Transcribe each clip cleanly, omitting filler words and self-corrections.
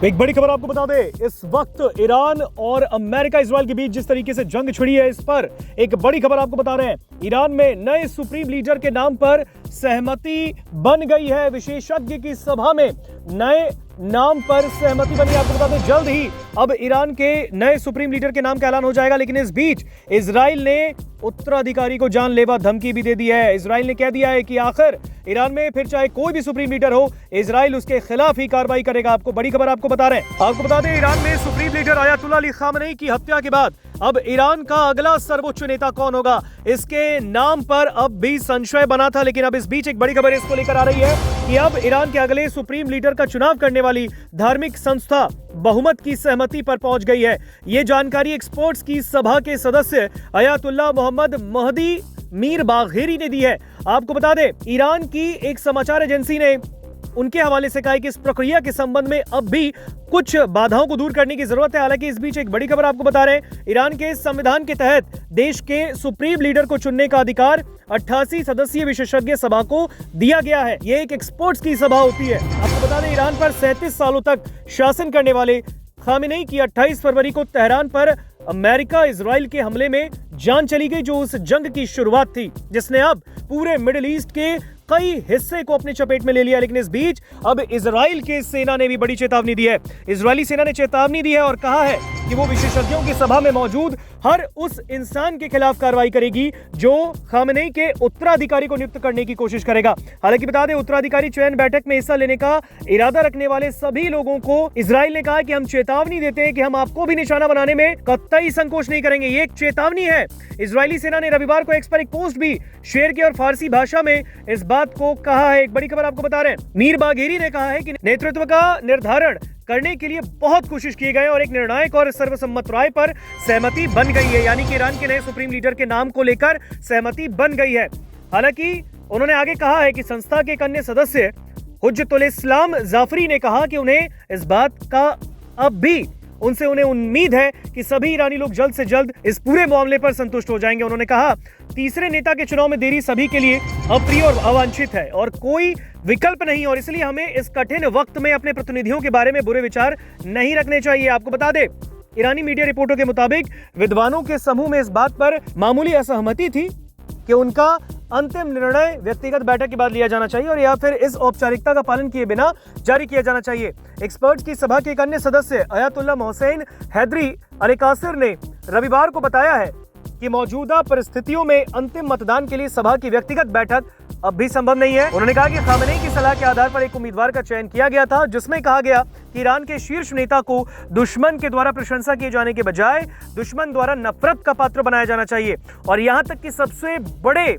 एक बड़ी खबर आपको बता दें, इस वक्त ईरान और अमेरिका इजराइल के बीच जिस तरीके से जंग छिड़ी है, इस पर एक बड़ी खबर आपको बता रहे हैं। ईरान में नए सुप्रीम लीडर के नाम पर सहमति बन गई है। विशेषज्ञ की सभा में नए नाम पर सहमति बनी। आपको बता दें, जल्द ही अब ईरान के नए सुप्रीम लीडर के नाम का ऐलान हो जाएगा। लेकिन इस बीच इजराइल ने उत्तराधिकारी को जानलेवा धमकी भी दे दी है। इजराइल ने कह दिया है कि आखिर ईरान में फिर चाहे कोई भी सुप्रीम लीडर हो, इजराइल उसके खिलाफ ही कार्रवाई करेगा। आपको बड़ी खबर आपको बता रहे हैं। आपको बता दें, ईरान में supreme leader Ayatollah Ali Khamenei की हत्या के बाद अब ईरान का अगला सर्वोच्च नेता कौन होगा, इसके नाम पर अब भी संशय बना था। लेकिन अब इस बीच एक बड़ी खबर इसको लेकर आ रही है कि अब ईरान के अगले सुप्रीम लीडर का चुनाव करने वाली धार्मिक संस्था बहुमत की सहमति पर पहुंच गई है। ये जानकारी एक्सपर्ट्स की सभा के सदस्य अयातुल्लाह मोहम्मद महदी मीर बाघेरी ने दी है। आपको बता दें, ईरान की एक समाचार एजेंसी ने उनके हवाले से कहा है कि इस प्रक्रिया के संबंध में अब भी कुछ बाधाओं को दूर करने की जरूरत है। हालांकि इस बीच एक बड़ी खबर आपको बता रहे हैं, ईरान के संविधान के तहत देश के सुप्रीम लीडर को चुनने का अधिकार 88 सदस्यीय विशेषज्ञ सभा को दिया गया है। ये एक एक्सपर्ट्स की सभा होती है। आपको बता दें, ईरान पर 37 सालों तक शासन करने वाले खामेनेई की 28 फरवरी को तेहरान पर अमेरिका इजराइल के हमले में जान चली गई, जो उस जंग की शुरुआत थी जिसने अब पूरे मिडिल ईस्ट के कई हिस्से को अपने चपेट में ले लिया। लेकिन इस बीच अब इजराइल के सेना ने भी बड़ी चेतावनी दी है। इजरायली सेना ने चेतावनी दी है और कहा है कि वो विशेषज्ञों की सभा में मौजूद हर उस इंसान के खिलाफ कार्रवाई करेगी जो खामेनेई के उत्तराधिकारी को नियुक्त करने की कोशिश करेगा। हालांकि बता दें, उत्तराधिकारी चयन बैठक में हिस्सा लेने का इरादा रखने वाले सभी लोगों को इजराइल ने कहा कि हम चेतावनी देते हैं कि हम आपको भी निशाना बनाने में कतई संकोच नहीं करेंगे। ये एक चेतावनी है। इजरायली सेना ने रविवार को एक्स पर एक पोस्ट भी शेयर की और फारसी भाषा में इस बात को कहा है। एक बड़ी खबर आपको बता रहे हैं, मीर बाघेरी ने कहा है कि नेतृत्व का निर्धारण करने के लिए बहुत कोशिश किए गए और एक निर्णायक और सर्वसम्मत राय पर सहमति बन गई है। यानी कि ईरान के नए सुप्रीम लीडर के नाम को लेकर सहमति बन गई है। हालांकि उन्होंने आगे कहा है कि संस्था के एक अन्य सदस्य हुज्जतुल इस्लाम जाफरी ने कहा कि उन्हें इस बात का अब भी उन्हें उम्मीद है कि सभी ईरानी लोग जल्द से जल्द इस पूरे मामले पर संतुष्ट हो जाएंगे। उन्होंने कहा, तीसरे नेता के चुनाव में देरी सभी के लिए अप्रिय और अवांछित है और कोई विकल्प नहीं, और इसलिए हमें इस कठिन वक्त में अपने प्रतिनिधियों के बारे में बुरे विचार नहीं रखने चाहिए। आपको बता दें, ईरानी मीडिया रिपोर्टों के मुताबिक विद्वानों के समूह में इस बात पर मामूली असहमति थी कि उनका अंतिम निर्णय व्यक्तिगत बैठक के बाद लिया जाना चाहिए और या फिर इस औपचारिकता का पालन किए बिना जारी किया जाना चाहिए। एक्सपर्ट्स की सभा के एक अन्य सदस्य अयातुल्लाह मोहसेन हैदरी अल-कासिर ने रविवार को बताया है कि मौजूदा परिस्थितियों में अंतिम मतदान के लिए सभा की व्यक्तिगत बैठक अब भी संभव नहीं है। उन्होंने कहा कि खामेनेई की सलाह के आधार पर एक उम्मीदवार का चयन किया गया था, जिसमें कहा गया कि ईरान के शीर्ष नेता को दुश्मन के द्वारा प्रशंसा किए जाने के बजाय दुश्मन द्वारा नफरत का पात्र बनाया जाना चाहिए। और यहाँ तक कि सबसे बड़े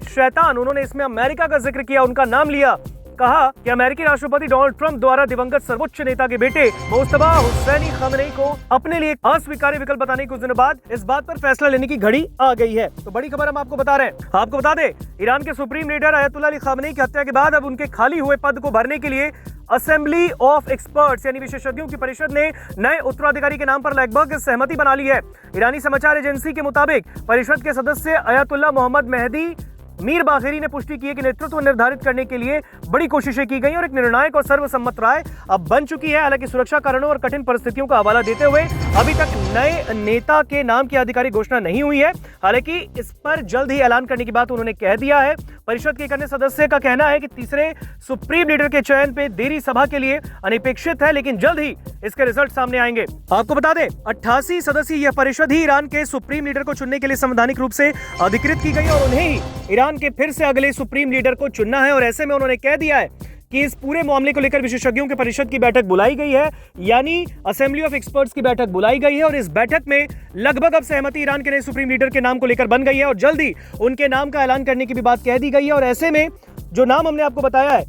शैतान, उन्होंने इसमें अमेरिका का जिक्र किया, उनका नाम लिया, कहा कि अमेरिकी राष्ट्रपति डोनाल्ड ट्रंप द्वारा दिवंगत सर्वोच्च नेता के बेटे मुस्तफा हुसैनी खामेनेई को अपने लिए अस्वीकार्य विकल्प बताने के कुछ दिनों बाद इस बात पर फैसला लेने की घड़ी आ गई है। तो बड़ी खबर हम आपको बता रहे हैं। आपको बता दें, ईरान के supreme leader Ayatollah Ali Khamenei की हत्या के बाद अब उनके खाली हुए पद को भरने के लिए असेंबली ऑफ एक्सपर्ट्स यानी विशेषज्ञों की परिषद ने नए उत्तराधिकारी के नाम पर लगभग सहमति बना ली है। ईरानी समाचार एजेंसी के मुताबिक परिषद के सदस्य अयातुल्लाह मोहम्मद महदी मीर बाघेरी ने पुष्टि की है कि नेतृत्व निर्धारित करने के लिए बड़ी कोशिशें की गई और एक निर्णायक और सर्वसम्मत राय अब बन चुकी है। हालांकि सुरक्षा कारणों और कठिन परिस्थितियों का हवाला देते हुए अभी तक नए नेता के नाम की आधिकारिक घोषणा नहीं हुई है। हालांकि इस पर जल्द ही ऐलान करने की बात उन्होंने कह दिया है। परिषद के एक अन्य सदस्य का कहना है कि तीसरे सुप्रीम लीडर के चयन पे देरी सभा के लिए अनपेक्षित है, लेकिन जल्द ही इसके रिजल्ट सामने आएंगे। आपको बता दें, 88 सदस्यीय यह परिषद ही ईरान के सुप्रीम लीडर को चुनने के लिए संवैधानिक रूप से अधिकृत की गई और उन्हें ही ईरान के फिर से अगले सुप्रीम लीडर को चुनना है। और ऐसे में उन्होंने कह दिया है कि इस पूरे मामले को लेकर विशेषज्ञों के परिषद की बैठक बुलाई गई है, यानी असेंबली ऑफ एक्सपर्ट्स की बैठक बुलाई गई है और इस बैठक में लगभग अब सहमति ईरान के नए सुप्रीम लीडर के नाम को लेकर बन गई है और जल्द ही उनके नाम का ऐलान करने की भी बात कह दी गई है। और ऐसे में जो नाम हमने आपको बताया है,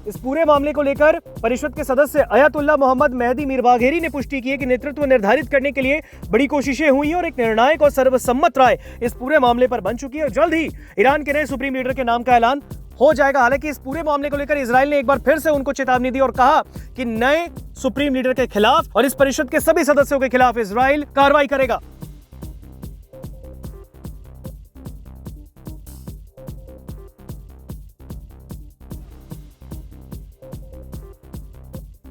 इस पूरे मामले को लेकर परिषद के सदस्य अयातुल्लाह मोहम्मद महदी मीर बाघेरी ने पुष्टि की है कि नेतृत्व निर्धारित करने के लिए बड़ी कोशिशें हुई हैं और एक निर्णायक और सर्वसम्मत राय इस पूरे मामले पर बन चुकी है और जल्द ही ईरान के नए सुप्रीम लीडर के नाम का ऐलान हो जाएगा। हालांकि इस पूरे मामले को लेकर इजराइल ने एक बार फिर से उनको चेतावनी दी और कहा कि नए सुप्रीम लीडर के खिलाफ और इस परिषद के सभी सदस्यों के खिलाफ इजराइल कार्रवाई करेगा।